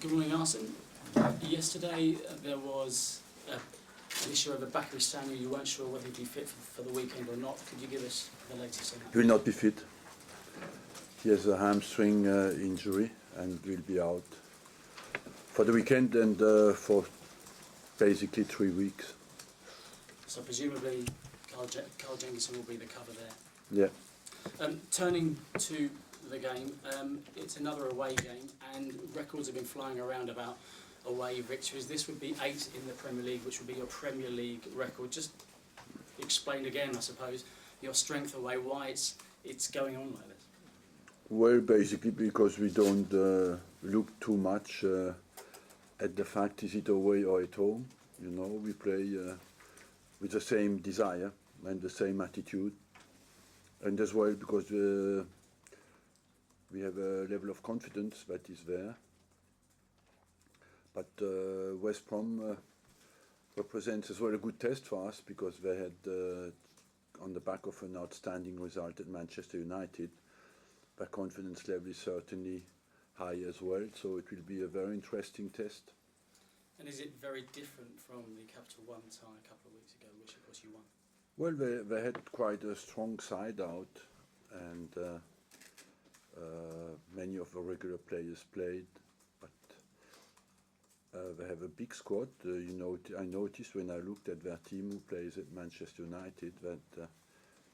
Good morning, Arsene. Yesterday there was an issue over Bakary Sagna. You weren't sure whether he'd be fit for the weekend or not. Could you give us the latest on that? He will not be fit. He has a hamstring injury and will be out for the weekend and for basically 3 weeks. So presumably Carl Jenkinson will be the cover there. Yeah. Turning to the game, it's another away game, and records have been flying around about away victories. This would be 8 in the Premier League, which would be your Premier League record. Just explain again, I suppose, your strength away, why it's going on like this. Well, basically because we don't look too much at the fact is it away or at home. You know, we play with the same desire and the same attitude, and as well because we have a level of confidence that is there. But West Brom represents as well a good test for us because they had, on the back of an outstanding result at Manchester United, their confidence level is certainly high as well, so it will be a very interesting test. And is it very different from the Capital One tie a couple of weeks ago, which of course you won? Well, they had quite a strong side out, and many of the regular players played, but they have a big squad. I noticed when I looked at their team who plays at Manchester United that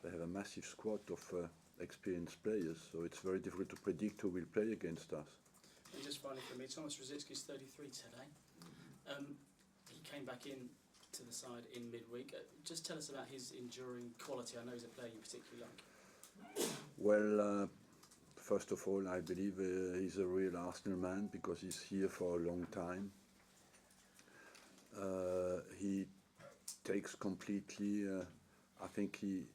they have a massive squad of experienced players, so it's very difficult to predict who will play against us. And just finally for me, Thomas Rosicky's 33 today. He came back in to the side in midweek. Just tell us about his enduring quality. I know he's a player you particularly like. Well, first of all, I believe he's a real Arsenal man because he's here for a long time. He takes completely, I think he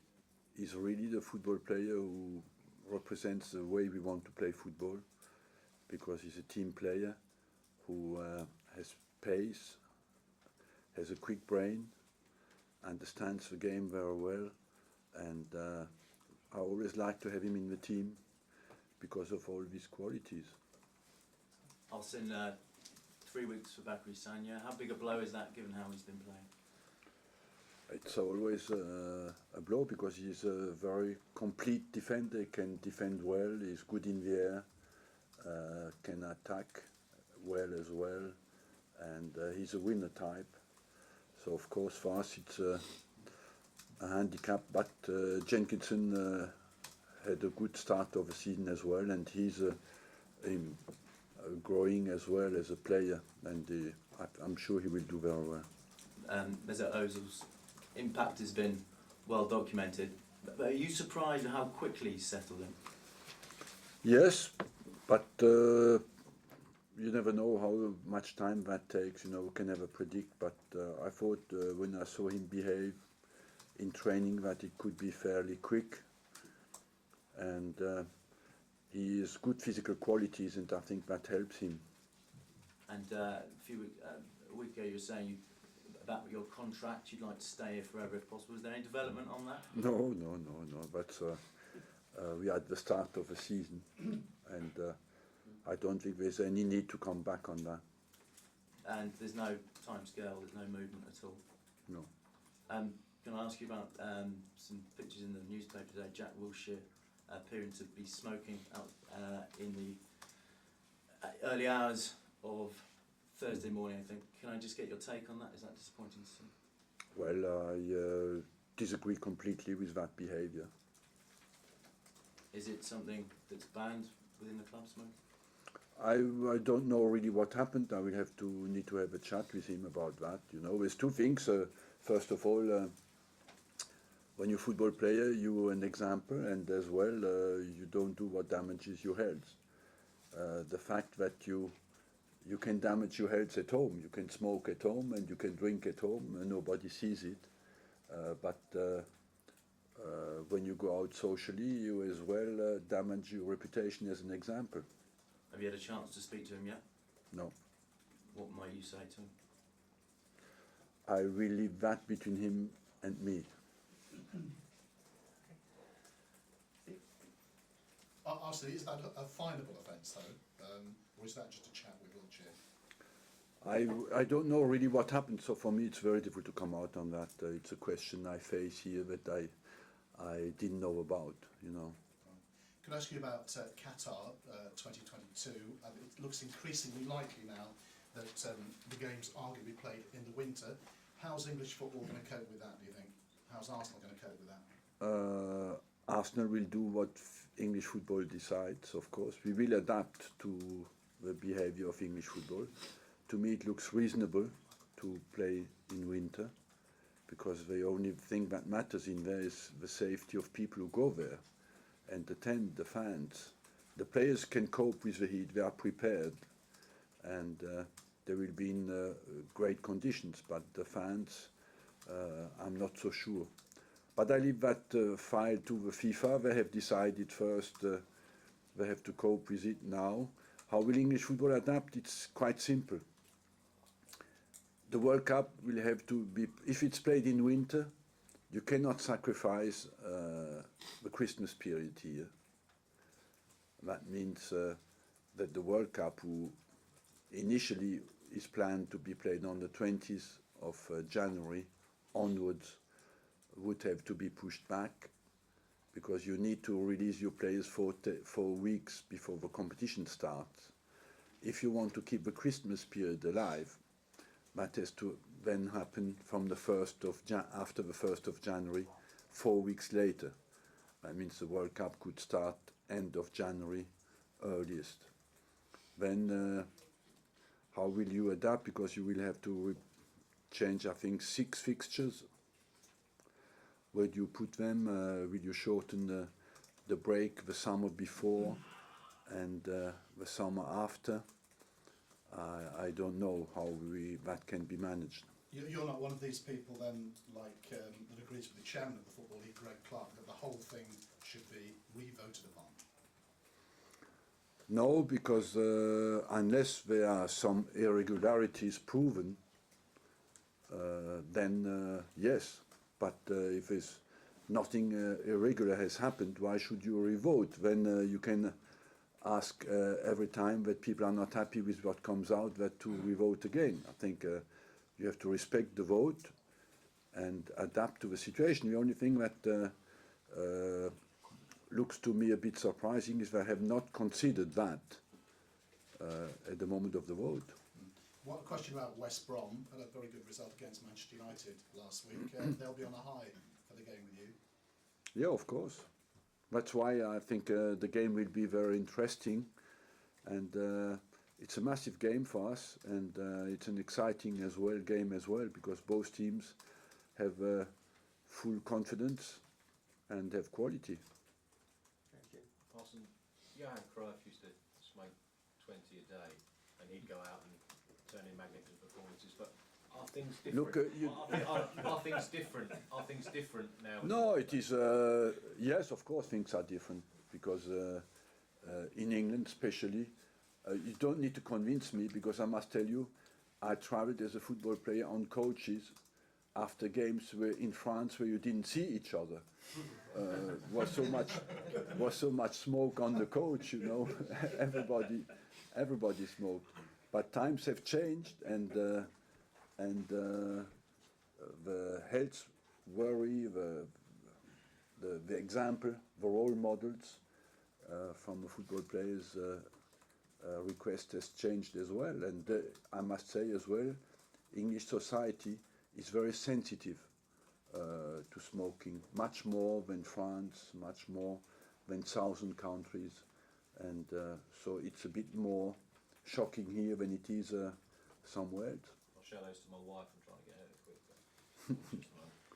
is really the football player who represents the way we want to play football, because he's a team player who has pace, has a quick brain, understands the game very well, and I always like to have him in the team because of all these qualities. Arsene, 3 weeks for Bakary Sagna. How big a blow is that given how he's been playing? It's always a blow because he's a very complete defender. He can defend well, he's good in the air, can attack well as well, and he's a winner type. So of course for us it's a handicap, but Jenkinson had a good start of the season as well, and he's growing as well as a player, and I'm sure he will do very well. Mesut Ozil's impact has been well documented, but are you surprised at how quickly he's settled in? Yes, but you never know how much time that takes. You know, we can never predict, but I thought when I saw him behave in training that it could be fairly quick, and he has good physical qualities, and I think that helps him. And a week ago you were saying about your contract, you'd like to stay here forever if possible. Is there any development on that? No. But we are at the start of the season, and I don't think there's any need to come back on that. And there's no time scale, there's no movement at all? No. Can I ask you about some pictures in the newspaper today? Jack Wilshere appearing to be smoking out in the early hours of Thursday morning, I think. Can I just get your take on that? Is that disappointing to see? Well, I disagree completely with that behaviour. Is it something that's banned within the club, smoking? I don't know really what happened. I will need to have a chat with him about that. You know, there's two things. First of all, when you're a football player, you're an example, and as well, you don't do what damages your health. The fact that you can damage your health at home, you can smoke at home and you can drink at home and nobody sees it. But when you go out socially, you as well damage your reputation as an example. Have you had a chance to speak to him yet? No. What might you say to him? I will leave that between him and me. Arsene, is that a finable offence? confidence though, or is that just a chat with Wilshere? I don't know really what happened, so for me it's very difficult to come out on that. It's a question I face here that I didn't know about, you know. Could I ask you about Qatar 2022? It looks increasingly likely now that the games are going to be played in the winter. How's English football going to cope with that, do you think? How's Arsenal going to cope with that? Arsenal will do what English football decides, of course. We will adapt to the behavior of English football. To me, it looks reasonable to play in winter because the only thing that matters in there is the safety of people who go there and attend, the fans. The players can cope with the heat, they are prepared, and they will be in great conditions, but the fans, I'm not so sure. But I leave that file to the FIFA. They have decided first they have to cope with it now. How will English football adapt? It's quite simple. The World Cup will have to be, if it's played in winter, you cannot sacrifice the Christmas period here. That means that the World Cup, who initially is planned to be played on the 20th of January onwards, would have to be pushed back because you need to release your players 4 weeks before the competition starts. If you want to keep the Christmas period alive, that has to then happen from the after the 1st of January, 4 weeks later. That means the World Cup could start end of January earliest. Then how will you adapt? Because you will have to change, I think, 6 fixtures. Where do you put them? Will you shorten the break the summer before and the summer after? I don't know how that can be managed. You're not one of these people then, like, that agrees with the chairman of the Football League, Greg Clark, that the whole thing should be re-voted upon? No, because unless there are some irregularities proven, then yes. But if there's nothing irregular has happened, why should you re-vote? Then you can ask every time that people are not happy with what comes out that to re-vote again. I think you have to respect the vote and adapt to the situation. The only thing that looks to me a bit surprising is they have not considered that at the moment of the vote. One question about West Brom. Had a very good result against Manchester United last week. They'll be on a high for the game with you. Yeah, of course. That's why I think the game will be very interesting, and it's a massive game for us, and it's an exciting game as well, because both teams have full confidence and have quality. Thank you. Arsene, Johan Cruyff used to smoke 20 a day, and he'd go out and turn in magnificent performances, but are things different? Look, are things different? Are things different now? No, it is. Yes, of course, things are different because in England, especially, you don't need to convince me, because I must tell you, I travelled as a football player on coaches after games in France where you didn't see each other. Was so much smoke on the coach, you know. everybody smoked. But times have changed, and the health worry, the example, the role models from the football players request has changed as well. And I must say as well, English society is very sensitive to smoking, much more than France, much more than southern countries. And so it's a bit more shocking here than it is somewhere else. I'll show those to my wife and try and get her quick.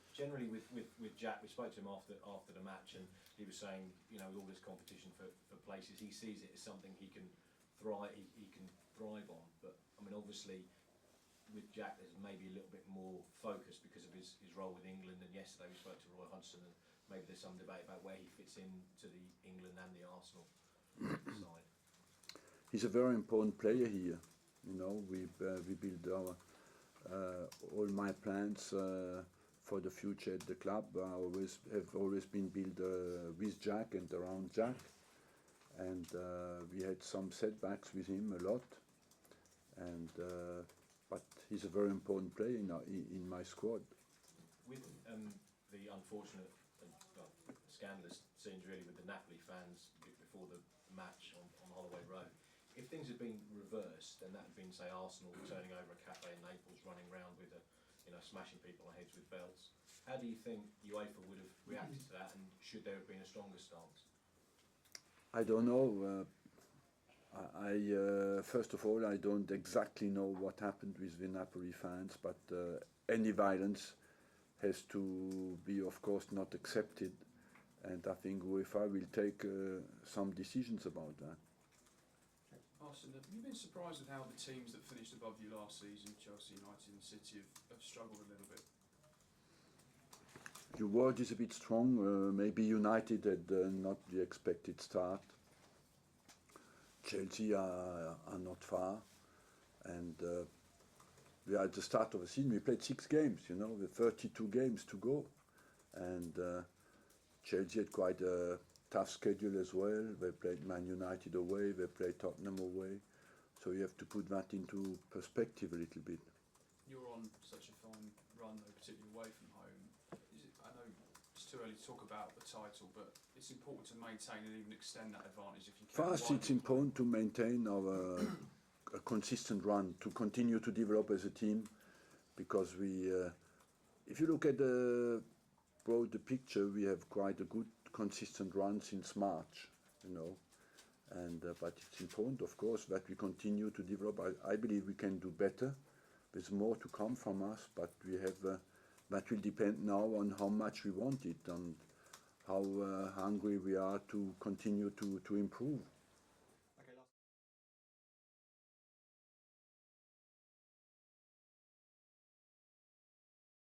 Generally, with Jack, we spoke to him after the match, and he was saying, you know, with all this competition for places, he sees it as something he can thrive on. But I mean, obviously, with Jack, there's maybe a little bit more focus because of his role with England. And yesterday we spoke to Roy Hodgson, and maybe there's some debate about where he fits into the England and the Arsenal side. He's a very important player here. You know, we build all my plans for the future at the club have always been built with Jack and around Jack, and we had some setbacks with him a lot. And but he's a very important player in my squad. With the unfortunate and well, scandalous scenes really with the Napoli fans before the match on Holloway Road, if things had been reversed, then that had been, say, Arsenal turning over a cafe in Naples, running around with smashing people on heads with belts. How do you think UEFA would have reacted to that, and should there have been a stronger stance? I don't know. First of all, I don't exactly know what happened with the Napoli fans, but any violence has to be, of course, not accepted, and I think UEFA will take some decisions about that. Arsene, have you been surprised with how the teams that finished above you last season, Chelsea, United and City, have struggled a little bit? Your word is a bit strong. Maybe United had not the expected start. Chelsea are not far, and we are at the start of the season. We played 6 games, with 32 games to go, and Chelsea had quite a tough schedule as well. They played Man United away, they played Tottenham away, so you have to put that into perspective a little bit. You're on such a fine run, though, particularly away from home. I know it's too early to talk about the title, but it's important to maintain and even extend that advantage if you can. For us, it's important to maintain a consistent run, to continue to develop as a team, because if you look at the broader picture, we have quite a good consistent run since March, and but it's important, of course, that we continue to develop. I believe we can do better. There's more to come from us, but we have that will depend now on how much we want it and how hungry we are to continue to improve.